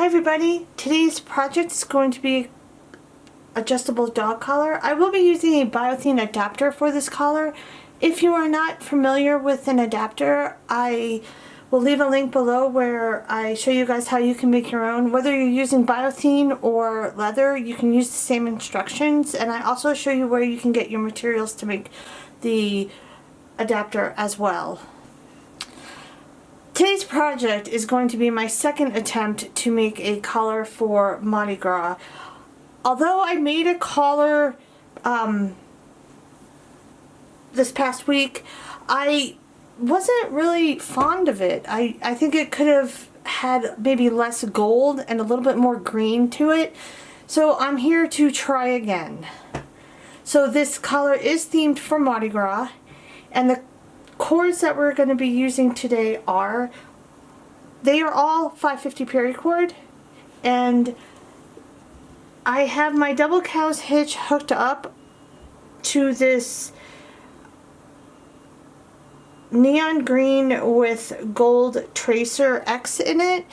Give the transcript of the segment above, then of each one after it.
Hi everybody, today's project is going to be adjustable dog collar. I will be using a Thane adapter for this collar. If you are not familiar with an adapter, I will leave a link below where I show you guys how you can make your own. Whether you're using Thane or leather, you can use the same instructions, and I also show you where you can get your materials to make the adapter as well. Today's project is going to be my second attempt to make a collar for Mardi Gras. Although I made a collar this past week, I wasn't really fond of it. I think it could have had maybe less gold and a little bit more green to it. So I'm here to try again. So this collar is themed for Mardi Gras, and the cords that we're going to be using today are all 550 paracord, and I have my double cow's hitch hooked up to this neon green with gold tracer X in it.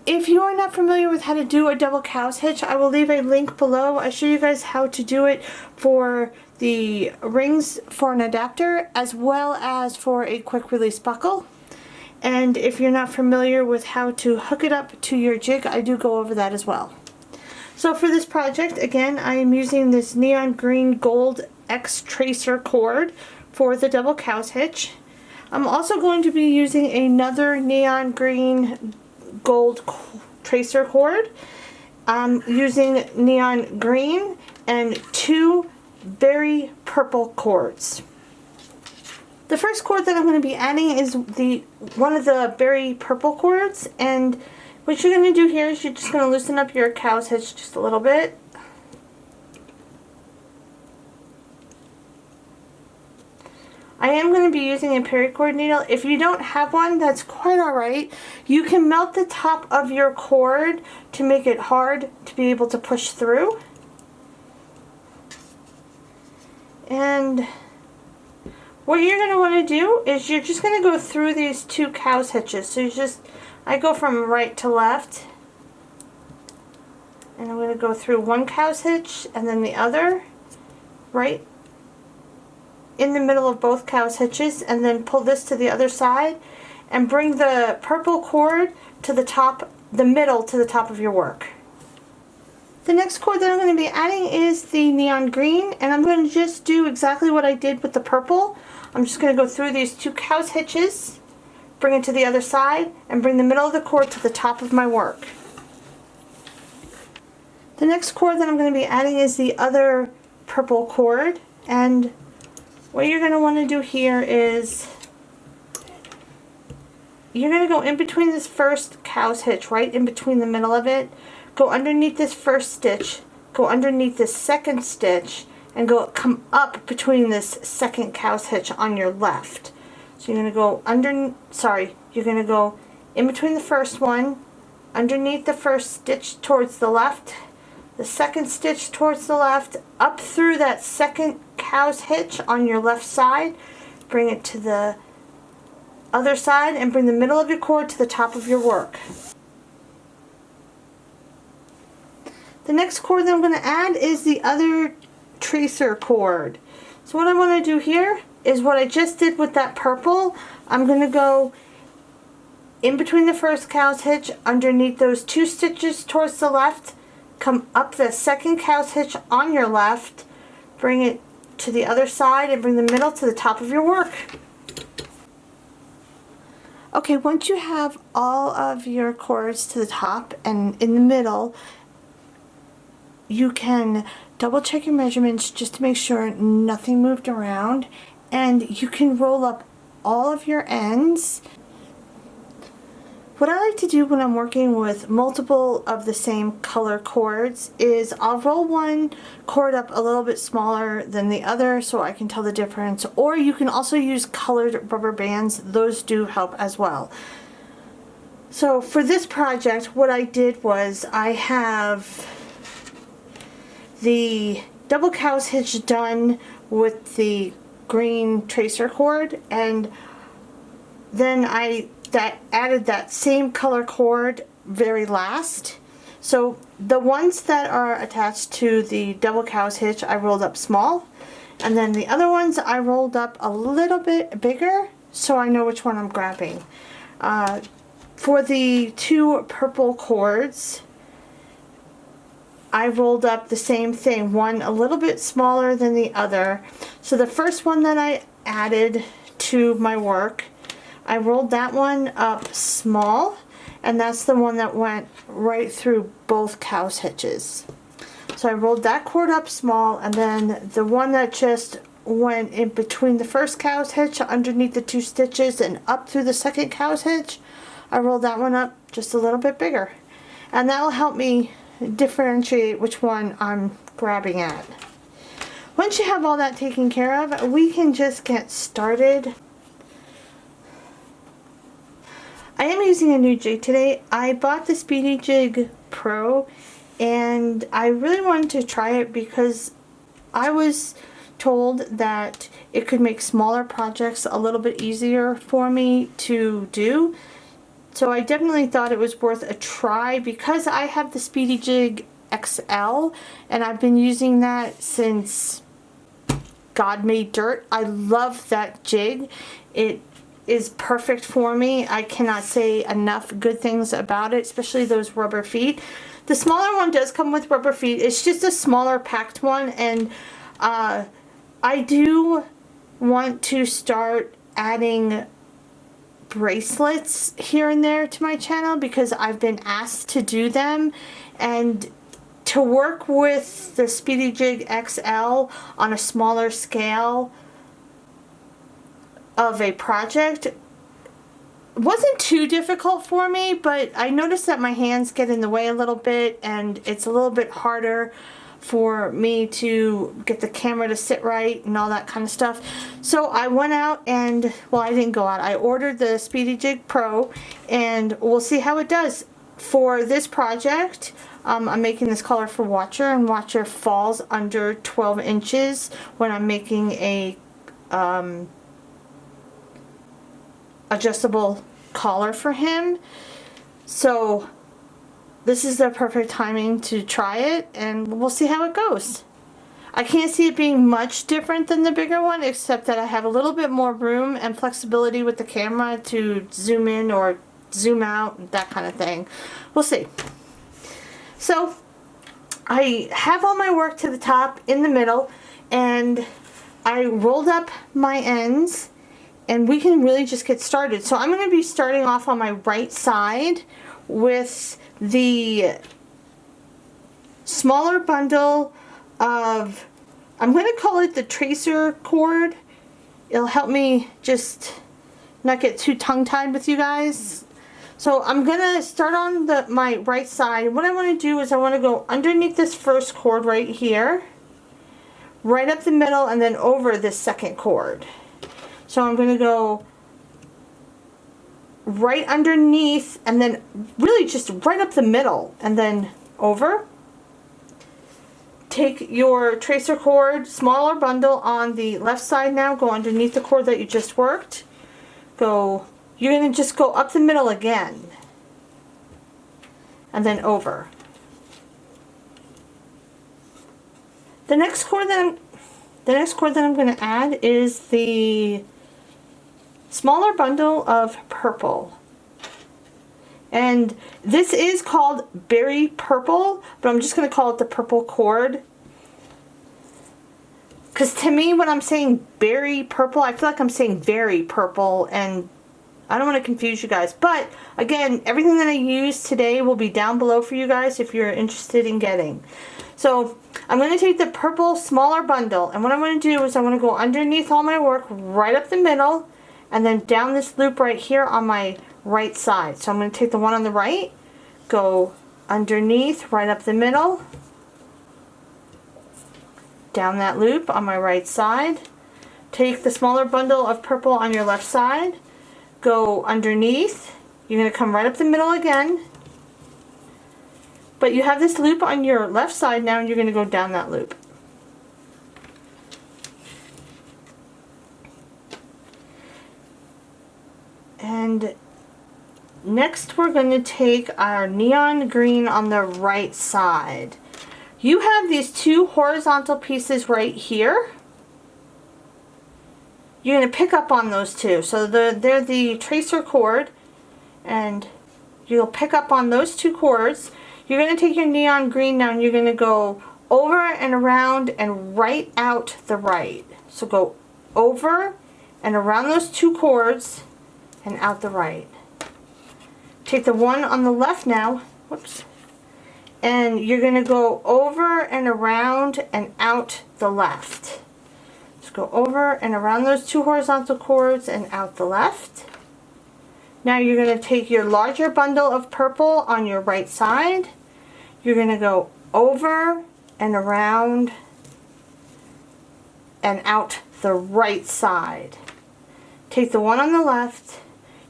If you are not familiar with how to do a double cow's hitch, I will leave a link below. I show you guys how to do it for the rings for an adapter as well as for a quick release buckle. And if you're not familiar with how to hook it up to your jig, I do go over that as well. So for this project, again, I am using this neon green gold X tracer cord for the double cow's hitch. I'm also going to be using another neon green gold tracer cord. I'm using neon green and two berry purple cords. The first cord that I'm going to be adding is one of the berry purple cords, and what you're going to do here is you're just going to loosen up your cow's hitch just a little bit. I am going to be using a paracord needle. If you don't have one, that's quite alright. You can melt the top of your cord to make it hard to be able to push through. And what you're going to want to do is you're just going to go through these two cow's hitches. So I go from right to left, and I'm going to go through one cow's hitch and then the other, right in the middle of both cow's hitches, and then pull this to the other side and bring the purple cord to the middle to the top of your work. The next cord that I'm going to be adding is the neon green, and I'm going to just do exactly what I did with the purple. I'm just going to go through these two cow's hitches, bring it to the other side, and bring the middle of the cord to the top of my work. The next cord that I'm going to be adding is the other purple cord, and what you're going to want to do here is you're going to go in between this first cow's hitch, right in between the middle of it. Go underneath this first stitch, go underneath this second stitch, and come up between this second cow's hitch on your left. So you're going to go you're going to go in between the first one, underneath the first stitch towards the left, the second stitch towards the left, up through that second cow's hitch on your left side, bring it to the other side, and bring the middle of your cord to the top of your work. The next cord that I'm going to add is the other tracer cord. So what I want to do here is what I just did with that purple. I'm going to go in between the first cow's hitch, underneath those two stitches towards the left, come up the second cow's hitch on your left, bring it to the other side, and bring the middle to the top of your work. Okay, once you have all of your cords to the top and in the middle, you can double check your measurements just to make sure nothing moved around, and you can roll up all of your ends. What I like to do when I'm working with multiple of the same color cords is I'll roll one cord up a little bit smaller than the other so I can tell the difference, or you can also use colored rubber bands. Those do help as well. So for this project, what I did was I have the double cow's hitch done with the green tracer cord, and then I added that same color cord very last, So the ones that are attached to the double cow's hitch, I rolled up small. And then the other ones I rolled up a little bit bigger so I know which one I'm grabbing. For the two purple cords, I rolled up the same thing, one a little bit smaller than the other. So the first one that I added to my work, I rolled that one up small, and that's the one that went right through both cow's hitches. So I rolled that cord up small, and then the one that just went in between the first cow's hitch underneath the two stitches and up through the second cow's hitch, I rolled that one up just a little bit bigger. And that will help me differentiate which one I'm grabbing at. Once you have all that taken care of, we can just get started. I am using a new jig today. I bought the Speedy Jig Pro, and I really wanted to try it because I was told that it could make smaller projects a little bit easier for me to do. So I definitely thought it was worth a try because I have the Speedy Jig XL, and I've been using that since God made dirt. I love that jig. It is perfect for me. I cannot say enough good things about it, especially those rubber feet. The smaller one does come with rubber feet. It's just a smaller packed one, and I do want to start adding bracelets here and there to my channel because I've been asked to do them, and to work with the Speedy Jig XL on a smaller scale of a project wasn't too difficult for me, but I noticed that my hands get in the way a little bit, and it's a little bit harder for me to get the camera to sit right and all that kind of stuff. So I went out and, well, I didn't go out. I ordered the Speedy Jig Pro, and we'll see how it does. For this project, I'm making this collar for Watcher, and Watcher falls under 12 inches when I'm making a adjustable collar for him. So this is the perfect timing to try it, and we'll see how it goes. I can't see it being much different than the bigger one, except that I have a little bit more room and flexibility with the camera to zoom in or zoom out, that kind of thing. We'll see. So I have all my work to the top in the middle, and I rolled up my ends, and we can really just get started. So I'm going to be starting off on my right side with the smaller bundle of, I'm going to call it the tracer cord. It'll help me just not get too tongue-tied with you guys. So I'm going to start on my right side. What I want to do is I want to go underneath this first cord right here, right up the middle, and then over this second cord. So I'm going to go right underneath, and then really just right up the middle, and then over. Take your tracer cord, smaller bundle on the left side now, go underneath the cord that you just worked. Go, you're going to just go up the middle again, and then over. The next cord that I'm going to add is the smaller bundle of purple. And this is called Berry Purple, but I'm just going to call it the purple cord. Because to me, when I'm saying berry purple, I feel like I'm saying very purple, and I don't want to confuse you guys. But again, everything that I use today will be down below for you guys if you're interested in getting. So I'm going to take the purple smaller bundle, and what I'm going to do is I'm going to go underneath all my work right up the middle, and then down this loop right here on my right side. So I'm going to take the one on the right, go underneath, right up the middle, down that loop on my right side. Take the smaller bundle of purple on your left side, go underneath. You're going to come right up the middle again. But you have this loop on your left side now, and you're going to go down that loop. And Next, we're going to take our neon green on the right side. You have these two horizontal pieces right here. You're going to pick up on those two. So they're the tracer cord, and you'll pick up on those two cords. You're going to take your neon green now and you're going to go over and around and right out the right. So go over and around those two cords and out the right. Take the one on the left now, whoops, and you're going to go over and around and out the left. Just go over and around those two horizontal cords and out the left. Now you're going to take your larger bundle of purple on your right side. You're going to go over and around and out the right side. Take the one on the left.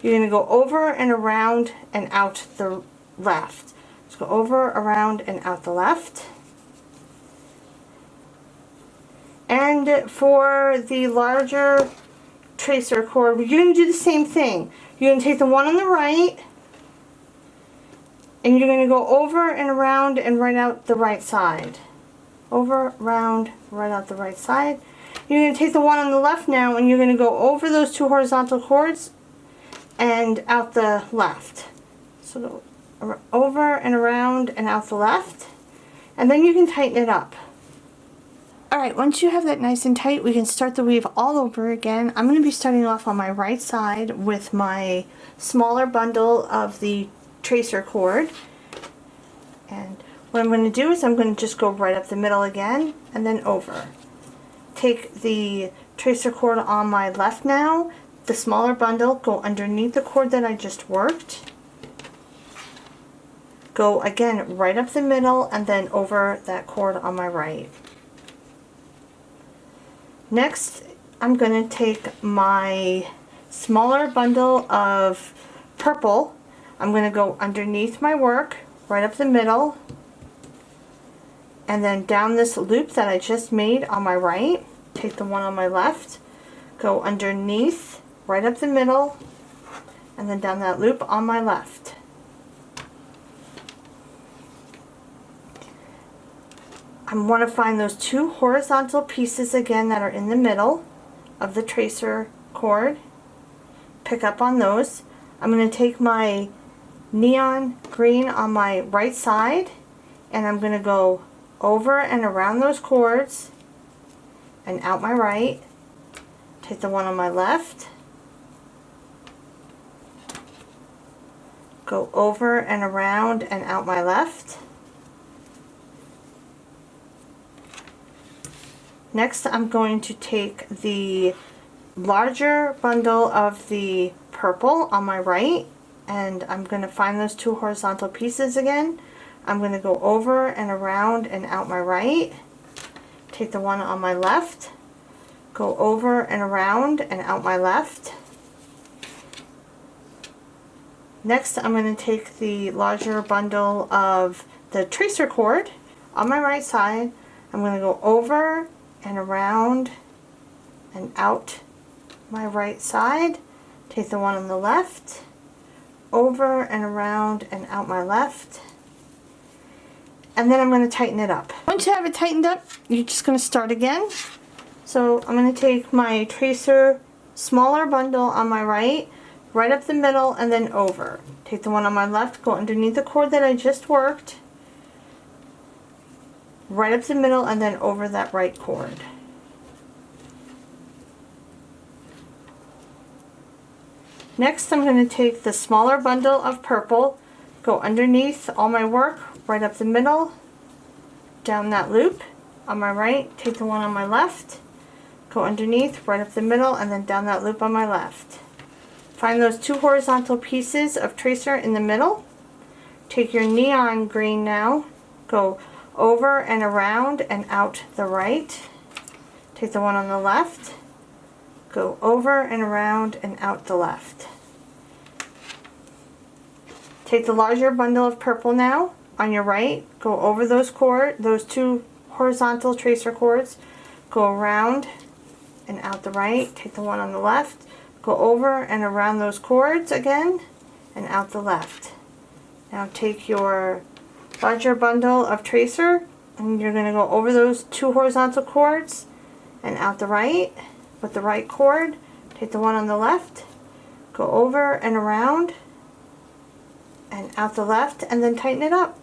You're going to go over and around and out the left. Let's go over, around, and out the left. And for the larger tracer cord, you're going to do the same thing. You're going to take the one on the right, and you're going to go over and around and right out the right side. Over, around, right out the right side. You're going to take the one on the left now, and you're going to go over those two horizontal cords and out the left. So go over and around and out the left, and then you can tighten it up. Alright, once you have that nice and tight, we can start the weave all over again. I'm going to be starting off on my right side with my smaller bundle of the tracer cord. And what I'm going to do is I'm going to just go right up the middle again and then over. Take the tracer cord on my left now, the smaller bundle, go underneath the cord that I just worked. Go again right up the middle and then over that cord on my right. Next, I'm going to take my smaller bundle of purple. I'm going to go underneath my work, right up the middle, and then down this loop that I just made on my right. Take the one on my left, go underneath, right up the middle, and then down that loop on my left. I want to find those two horizontal pieces again that are in the middle of the tracer cord. Pick up on those. I'm going to take my neon green on my right side and I'm going to go over and around those cords and out my right. Take the one on my left. Go over and around and out my left. Next, I'm going to take the larger bundle of the purple on my right, and I'm going to find those two horizontal pieces again. I'm going to go over and around and out my right. Take the one on my left, go over and around and out my left. Next, I'm going to take the larger bundle of the tracer cord on my right side. I'm going to go over and around and out my right side. Take the one on the left, over and around and out my left, and then I'm going to tighten it up. Once you have it tightened up, you're just going to start again. So I'm going to take my tracer smaller bundle on my right, right up the middle, and then over. Take the one on my left, go underneath the cord that I just worked, right up the middle, and then over that right cord. Next, I'm going to take the smaller bundle of purple, go underneath all my work, right up the middle, down that loop on my right, take the one on my left, go underneath, right up the middle, and then down that loop on my left. Find those two horizontal pieces of tracer in the middle. Take your neon green now, go over and around and out the right. Take the one on the left, go over and around and out the left. Take the larger bundle of purple now on your right, go over those two horizontal tracer cords, go around and out the right. Take the one on the left, go over and around those cords again, and out the left. Now take your larger bundle of tracer and you're going to go over those 2 horizontal cords and out the right with the right cord. Take the one on the left, go over and around and out the left, and then tighten it up.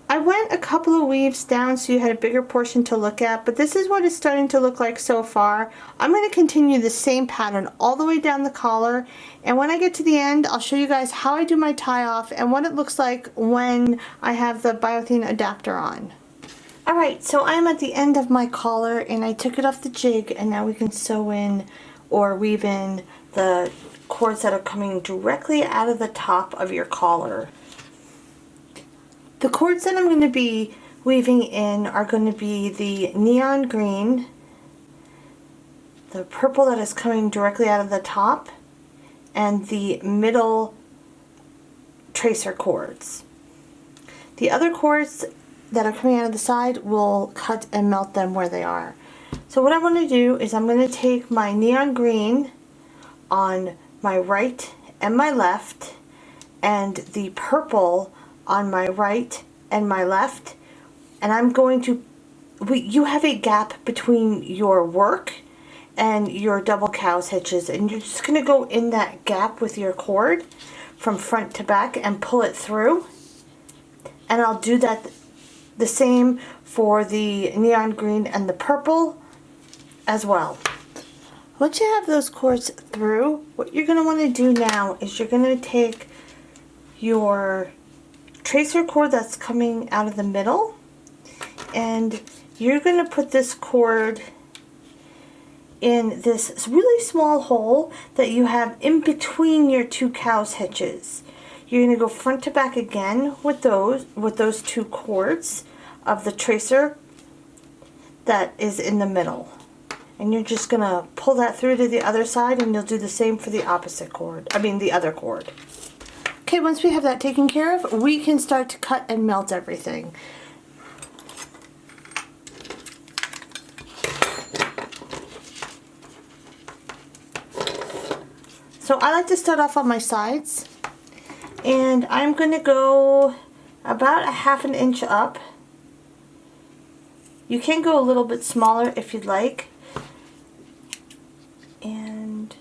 I went a couple of weaves down so you had a bigger portion to look at, but this is what it's starting to look like so far. I'm going to continue the same pattern all the way down the collar, and when I get to the end I'll show you guys how I do my tie off and what it looks like when I have the Thane Adapter on. Alright, so I'm at the end of my collar and I took it off the jig, and now we can sew in or weave in the cords that are coming directly out of the top of your collar. The cords that I'm going to be weaving in are going to be the neon green, the purple that is coming directly out of the top, and the middle tracer cords. The other cords that are coming out of the side will cut and melt them where they are. So what I want to do is I'm going to take my neon green on my right and my left, and the purple on my right and my left, and I'm going to, you have a gap between your work and your double cow's hitches, and you're just going to go in that gap with your cord from front to back and pull it through. And I'll do that the same for the neon green and the purple as well. Once you have those cords through, what you're going to want to do now is you're going to take your tracer cord that's coming out of the middle, and you're going to put this cord in this really small hole that you have in between your 2 cow's hitches. You're going to go front to back again with those 2 cords of the tracer that is in the middle, and you're just going to pull that through to the other side, and you'll do the same for the opposite cord, the other cord. Okay, once we have that taken care of, we can start to cut and melt everything. So I like to start off on my sides, and I'm going to go about a 1/2 inch up. You can go a little bit smaller if you'd like. And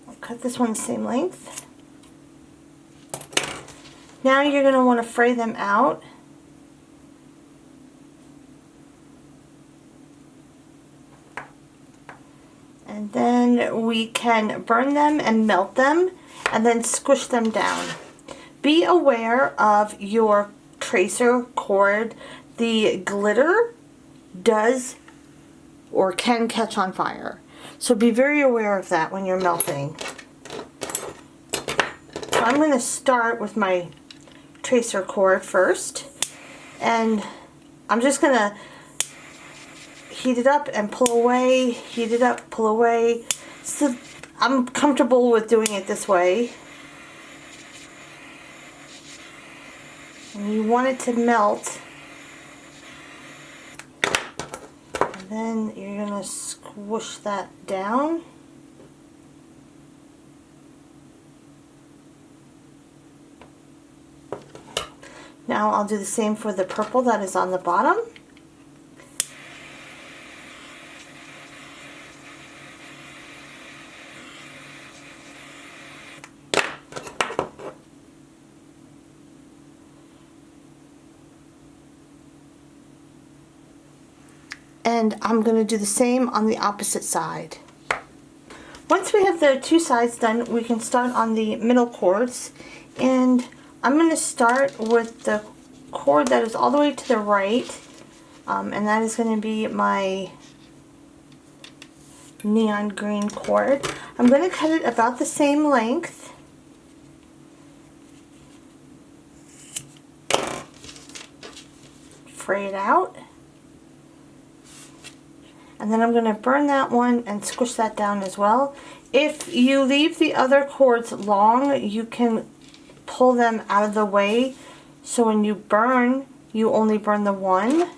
I'll cut this one the same length. Now you're going to want to fray them out. And then we can burn them and melt them and then squish them down. Be aware of your tracer cord. The glitter does or can catch on fire. So be very aware of that when you're melting. So I'm going to start with my tracer cord first, and I'm just going to heat it up and pull away, heat it up, pull away. So I'm comfortable with doing it this way. And you want it to melt. And then you're going to squish that down. Now I'll do the same for the purple that is on the bottom. And I'm going to do the same on the opposite side. Once we have the 2 sides done, we can start on the middle cords, and I'm going to start with the cord that is all the way to the right, and that is going to be my neon green cord. I'm going to cut it about the same length. Fray it out. And then I'm going to burn that one and squish that down as well. If you leave the other cords long, you can pull them out of the way, so when you burn, you only burn the one.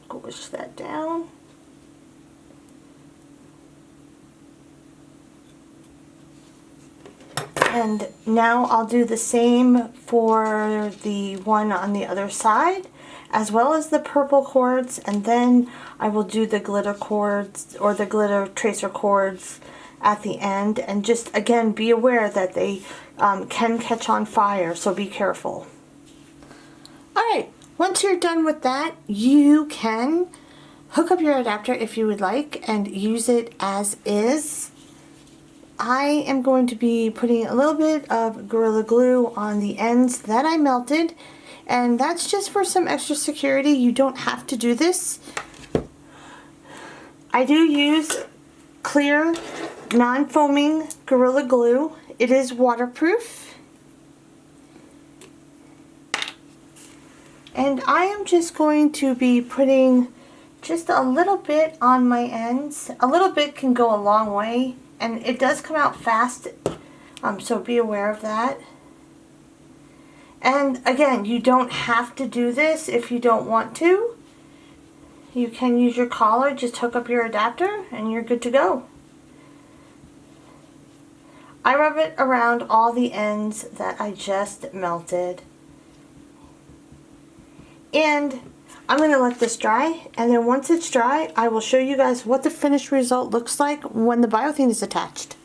Squish that down. And now I'll do the same for the one on the other side, as well as the purple cords, and then I will do the glitter cords or the glitter tracer cords at the end. And just again, be aware that they can catch on fire, so be careful. Alright, once you're done with that, you can hook up your adapter if you would like and use it as is. I am going to be putting a little bit of Gorilla Glue on the ends that I melted, and that's just for some extra security. You don't have to do this. I do use clear, non-foaming Gorilla Glue. It is waterproof. And I am just going to be putting just a little bit on my ends. A little bit can go a long way. And it does come out fast, so be aware of that. And again, you don't have to do this if you don't want to. You can use your collar, just hook up your adapter, and you're good to go. I rub it around all the ends that I just melted. And I'm going to let this dry, and then once it's dry, I will show you guys what the finished result looks like when the Biothane is attached.